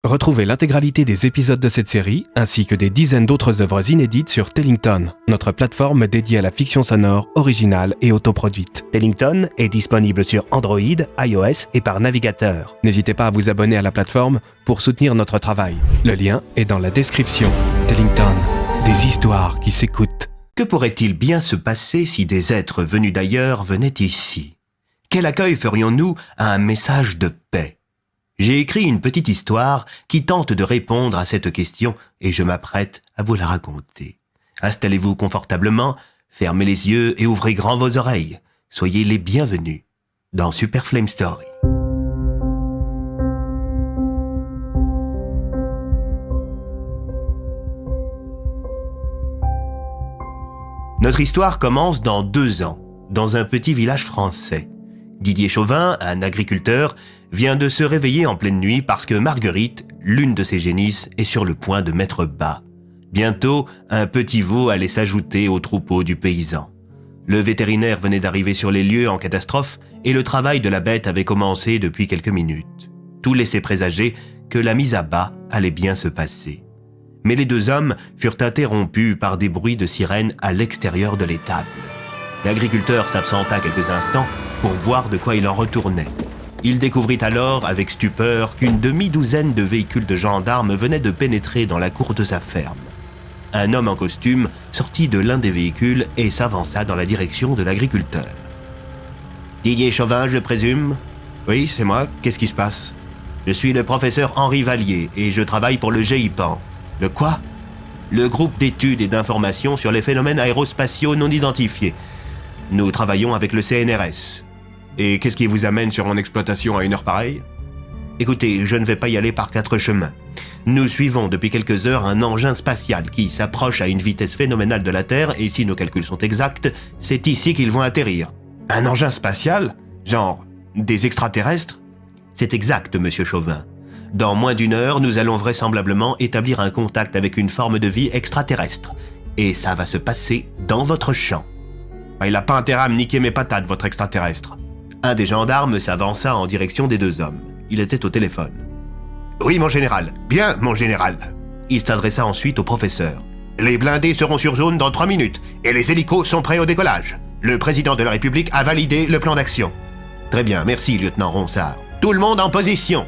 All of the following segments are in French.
Retrouvez l'intégralité des épisodes de cette série, ainsi que des dizaines d'autres œuvres inédites sur Tellington, notre plateforme dédiée à la fiction sonore, originale et autoproduite. Tellington est disponible sur Android, iOS et par navigateur. N'hésitez pas à vous abonner à la plateforme pour soutenir notre travail. Le lien est dans la description. Tellington, des histoires qui s'écoutent. Que pourrait-il bien se passer si des êtres venus d'ailleurs venaient ici ? Quel accueil ferions-nous à un message de paix ? J'ai écrit une petite histoire qui tente de répondre à cette question et je m'apprête à vous la raconter. Installez-vous confortablement, fermez les yeux et ouvrez grand vos oreilles. Soyez les bienvenus dans Super Flame Story. Notre histoire commence dans 2 ans, dans un petit village français. Didier Chauvin, un agriculteur, vient de se réveiller en pleine nuit parce que Marguerite, l'une de ses génisses, est sur le point de mettre bas. Bientôt, un petit veau allait s'ajouter au troupeau du paysan. Le vétérinaire venait d'arriver sur les lieux en catastrophe et le travail de la bête avait commencé depuis quelques minutes. Tout laissait présager que la mise à bas allait bien se passer. Mais les 2 hommes furent interrompus par des bruits de sirènes à l'extérieur de l'étable. L'agriculteur s'absenta quelques instants pour voir de quoi il en retournait. Il découvrit alors avec stupeur qu'une demi-douzaine de véhicules de gendarmes venaient de pénétrer dans la cour de sa ferme. Un homme en costume sortit de l'un des véhicules et s'avança dans la direction de l'agriculteur. « Didier Chauvin, je présume ?»« Oui, c'est moi. Qu'est-ce qui se passe ?»« Je suis le professeur Henri Vallier et je travaille pour le GIPAN. »« Le quoi ?»« Le groupe d'études et d'informations sur les phénomènes aérospatiaux non identifiés. Nous travaillons avec le CNRS. » Et qu'est-ce qui vous amène sur mon exploitation à une heure pareille ? Écoutez, je ne vais pas y aller par 4 chemins. Nous suivons depuis quelques heures un engin spatial qui s'approche à une vitesse phénoménale de la Terre et si nos calculs sont exacts, c'est ici qu'ils vont atterrir. Un engin spatial ? Genre des extraterrestres ? C'est exact, monsieur Chauvin. Dans moins d'1 heure, nous allons vraisemblablement établir un contact avec une forme de vie extraterrestre. Et ça va se passer dans votre champ. Il n'a pas intérêt à me niquer mes patates, votre extraterrestre. Un des gendarmes s'avança en direction des 2 hommes. Il était au téléphone. « Oui, mon général. Bien, mon général. » Il s'adressa ensuite au professeur. « Les blindés seront sur zone dans 3 minutes et les hélicos sont prêts au décollage. Le président de la République a validé le plan d'action. »« Très bien, merci, lieutenant Ronsard. Tout le monde en position !»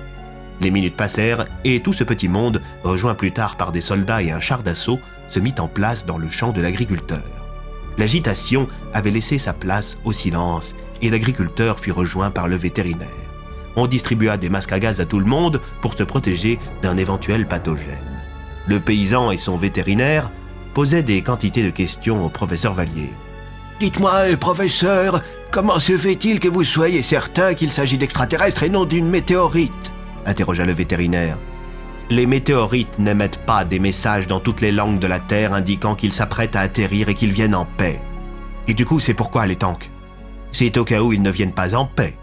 Les minutes passèrent et tout ce petit monde, rejoint plus tard par des soldats et un char d'assaut, se mit en place dans le champ de l'agriculteur. L'agitation avait laissé sa place au silence et l'agriculteur fut rejoint par le vétérinaire. On distribua des masques à gaz à tout le monde pour se protéger d'un éventuel pathogène. Le paysan et son vétérinaire posaient des quantités de questions au professeur Vallier. « Dites-moi, professeur, comment se fait-il que vous soyez certain qu'il s'agit d'extraterrestres et non d'une météorite ?» interrogea le vétérinaire. « Les météorites n'émettent pas des messages dans toutes les langues de la Terre indiquant qu'ils s'apprêtent à atterrir et qu'ils viennent en paix. » « Et du coup, c'est pourquoi les tanks ?»« C'est au cas où ils ne viennent pas en paix. »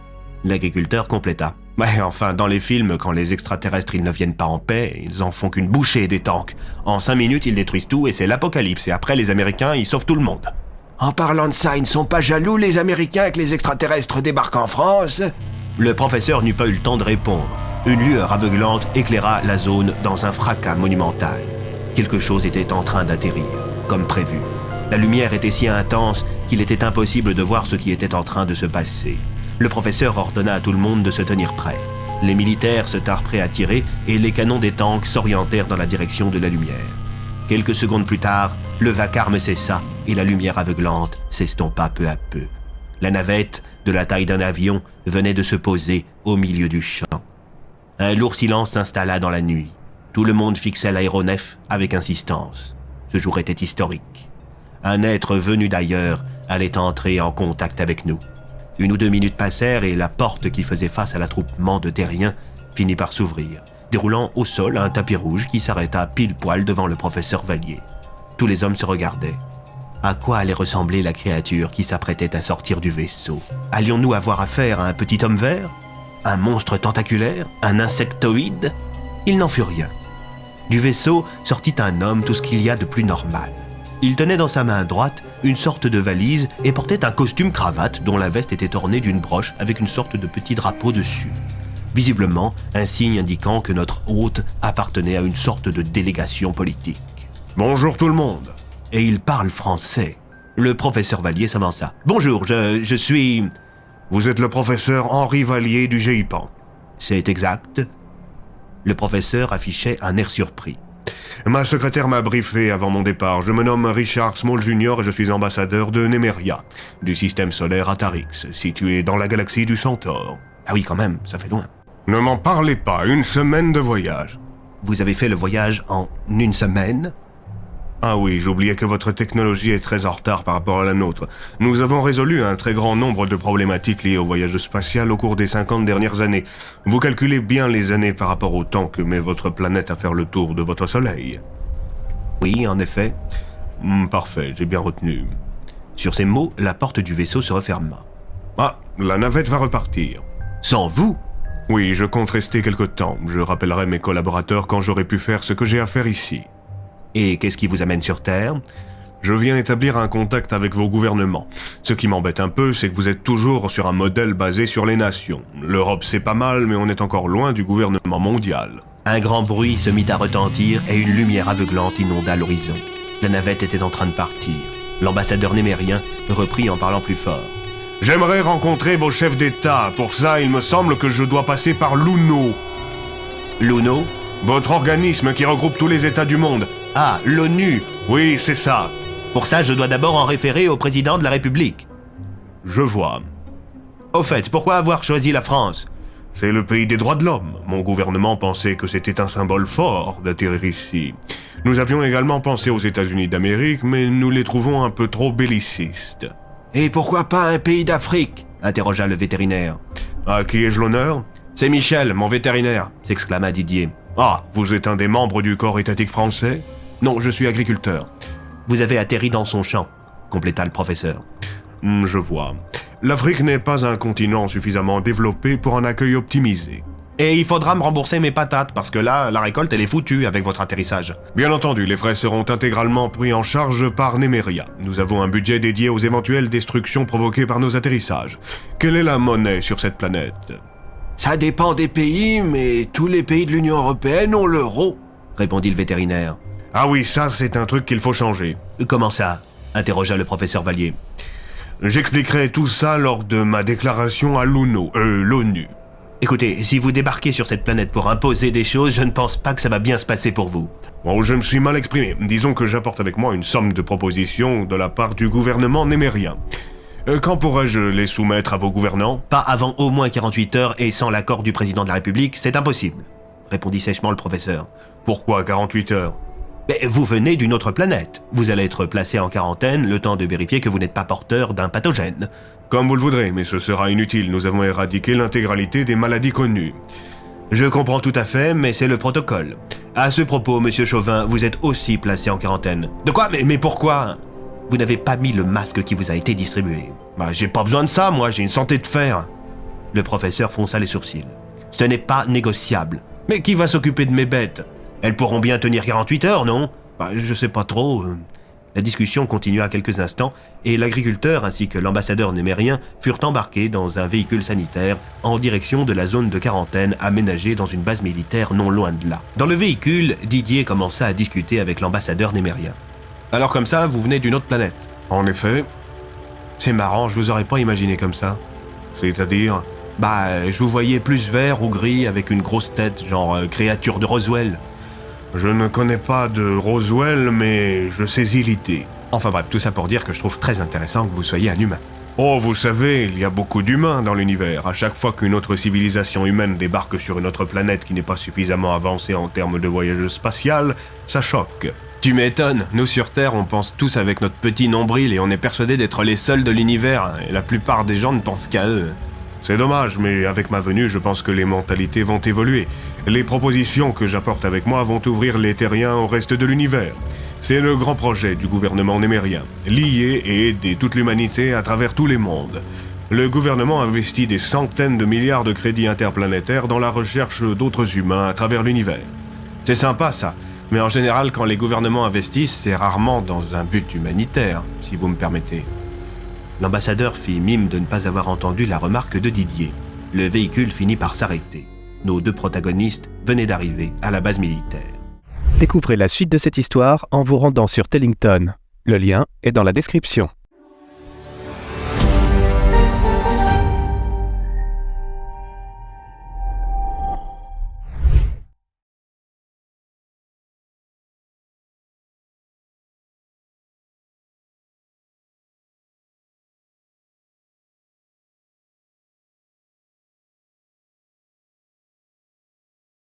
L'agriculteur compléta. « Ouais, enfin, dans les films, quand les extraterrestres ils ne viennent pas en paix, ils en font qu'une bouchée des tanks. En 5 minutes, ils détruisent tout et c'est l'apocalypse. Et après, les Américains, ils sauvent tout le monde. » « En parlant de ça, ils ne sont pas jaloux, les Américains, que les extraterrestres débarquent en France ?» Le professeur n'eut pas eu le temps de répondre. Une lueur aveuglante éclaira la zone dans un fracas monumental. Quelque chose était en train d'atterrir, comme prévu. La lumière était si intense qu'il était impossible de voir ce qui était en train de se passer. Le professeur ordonna à tout le monde de se tenir prêt. Les militaires se tinrent prêts à tirer et les canons des tanks s'orientèrent dans la direction de la lumière. Quelques secondes plus tard, le vacarme cessa et la lumière aveuglante s'estompa peu à peu. La navette, de la taille d'un avion, venait de se poser au milieu du champ. Un lourd silence s'installa dans la nuit. Tout le monde fixait l'aéronef avec insistance. Ce jour était historique. Un être venu d'ailleurs allait entrer en contact avec nous. 1 ou 2 minutes passèrent et la porte qui faisait face à l'attroupement de terriens finit par s'ouvrir, déroulant au sol un tapis rouge qui s'arrêta pile poil devant le professeur Vallier. Tous les hommes se regardaient. À quoi allait ressembler la créature qui s'apprêtait à sortir du vaisseau ? Allions-nous avoir affaire à un petit homme vert ? Un monstre tentaculaire ? Un insectoïde ? Il n'en fut rien. Du vaisseau sortit un homme, tout ce qu'il y a de plus normal. Il tenait dans sa main droite une sorte de valise et portait un costume cravate dont la veste était ornée d'une broche avec une sorte de petit drapeau dessus. Visiblement, un signe indiquant que notre hôte appartenait à une sorte de délégation politique. « Bonjour tout le monde !» Et il parle français. Le professeur Vallier s'avança. « Bonjour, je suis... » « Vous êtes le professeur Henri Vallier du GIPAN. »« C'est exact. » Le professeur affichait un air surpris. « Ma secrétaire m'a briefé avant mon départ. Je me nomme Richard Small Jr. et je suis ambassadeur de Nemeria, du système solaire Atarix, situé dans la galaxie du Centaure. » Ah oui, quand même, ça fait loin. « Ne m'en parlez pas, 1 semaine de voyage. » Vous avez fait le voyage en 1 semaine ? Ah oui, j'oubliais que votre technologie est très en retard par rapport à la nôtre. Nous avons résolu un très grand nombre de problématiques liées au voyage spatial au cours des 50 dernières années. Vous calculez bien les années par rapport au temps que met votre planète à faire le tour de votre soleil. Oui, en effet. Parfait, j'ai bien retenu. Sur ces mots, la porte du vaisseau se referma. Ah, la navette va repartir. Sans vous ? Oui, je compte rester quelque temps. Je rappellerai mes collaborateurs quand j'aurai pu faire ce que j'ai à faire ici. Et qu'est-ce qui vous amène sur Terre ? Je viens établir un contact avec vos gouvernements. Ce qui m'embête un peu, c'est que vous êtes toujours sur un modèle basé sur les nations. L'Europe c'est pas mal, mais on est encore loin du gouvernement mondial. Un grand bruit se mit à retentir et une lumière aveuglante inonda l'horizon. La navette était en train de partir. L'ambassadeur némérien reprit en parlant plus fort. « J'aimerais rencontrer vos chefs d'État. Pour ça, il me semble que je dois passer par l'UNO. » L'UNO ? Votre organisme qui regroupe tous les États du monde. Ah, l'ONU. Oui, c'est ça. Pour ça, je dois d'abord en référer au président de la République. Je vois. Au fait, pourquoi avoir choisi la France ? C'est le pays des droits de l'homme. Mon gouvernement pensait que c'était un symbole fort d'atterrir ici. Nous avions également pensé aux États-Unis d'Amérique, mais nous les trouvons un peu trop bellicistes. Et pourquoi pas un pays d'Afrique ? Interrogea le vétérinaire. À qui ai-je l'honneur ? C'est Michel, mon vétérinaire, s'exclama Didier. Ah, vous êtes un des membres du corps étatique français ? Non, je suis agriculteur. Vous avez atterri dans son champ, compléta le professeur. Je vois. L'Afrique n'est pas un continent suffisamment développé pour un accueil optimisé. Et il faudra me rembourser mes patates, parce que là, la récolte, elle est foutue avec votre atterrissage. Bien entendu, les frais seront intégralement pris en charge par Nemeria. Nous avons un budget dédié aux éventuelles destructions provoquées par nos atterrissages. Quelle est la monnaie sur cette planète ? Ça dépend des pays, mais tous les pays de l'Union européenne ont l'euro, répondit le vétérinaire. Ah oui, ça c'est un truc qu'il faut changer. Comment ça ? Interrogea le professeur Vallier. J'expliquerai tout ça lors de ma déclaration à l'ONU. Écoutez, si vous débarquez sur cette planète pour imposer des choses, je ne pense pas que ça va bien se passer pour vous. Bon, je me suis mal exprimé. Disons que j'apporte avec moi une somme de propositions de la part du gouvernement némérien. Quand pourrais-je les soumettre à vos gouvernants ? Pas avant au moins 48 heures et sans l'accord du président de la République, c'est impossible, répondit sèchement le professeur. Pourquoi 48 heures ? Mais vous venez d'une autre planète. Vous allez être placé en quarantaine, le temps de vérifier que vous n'êtes pas porteur d'un pathogène. Comme vous le voudrez, mais ce sera inutile. Nous avons éradiqué l'intégralité des maladies connues. Je comprends tout à fait, mais c'est le protocole. À ce propos, monsieur Chauvin, vous êtes aussi placé en quarantaine. De quoi ? Mais pourquoi ? Vous n'avez pas mis le masque qui vous a été distribué. Bah, j'ai pas besoin de ça, moi, j'ai une santé de fer. Le professeur fronça les sourcils. Ce n'est pas négociable. Mais qui va s'occuper de mes bêtes ? Elles pourront bien tenir 48 heures, non ? Bah, je sais pas trop. La discussion continua quelques instants et l'agriculteur ainsi que l'ambassadeur némérien furent embarqués dans un véhicule sanitaire en direction de la zone de quarantaine aménagée dans une base militaire non loin de là. Dans le véhicule, Didier commença à discuter avec l'ambassadeur némérien. Alors comme ça, vous venez d'une autre planète ? En effet. C'est marrant, je vous aurais pas imaginé comme ça. C'est-à-dire ? Bah, je vous voyais plus vert ou gris avec une grosse tête, genre créature de Roswell. Je ne connais pas de Roswell, mais je saisis l'idée. Enfin bref, tout ça pour dire que je trouve très intéressant que vous soyez un humain. Oh, vous savez, il y a beaucoup d'humains dans l'univers. À chaque fois qu'une autre civilisation humaine débarque sur une autre planète qui n'est pas suffisamment avancée en termes de voyage spatial, ça choque. Tu m'étonnes, nous sur Terre, on pense tous avec notre petit nombril et on est persuadés d'être les seuls de l'univers, et la plupart des gens ne pensent qu'à eux. C'est dommage, mais avec ma venue, je pense que les mentalités vont évoluer. Les propositions que j'apporte avec moi vont ouvrir les terriens au reste de l'univers. C'est le grand projet du gouvernement némérien, lier et aider toute l'humanité à travers tous les mondes. Le gouvernement investit des centaines de milliards de crédits interplanétaires dans la recherche d'autres humains à travers l'univers. C'est sympa ça, mais en général quand les gouvernements investissent, c'est rarement dans un but humanitaire, si vous me permettez. L'ambassadeur fit mime de ne pas avoir entendu la remarque de Didier. Le véhicule finit par s'arrêter. Nos deux protagonistes venaient d'arriver à la base militaire. Découvrez la suite de cette histoire en vous rendant sur Tellington. Le lien est dans la description.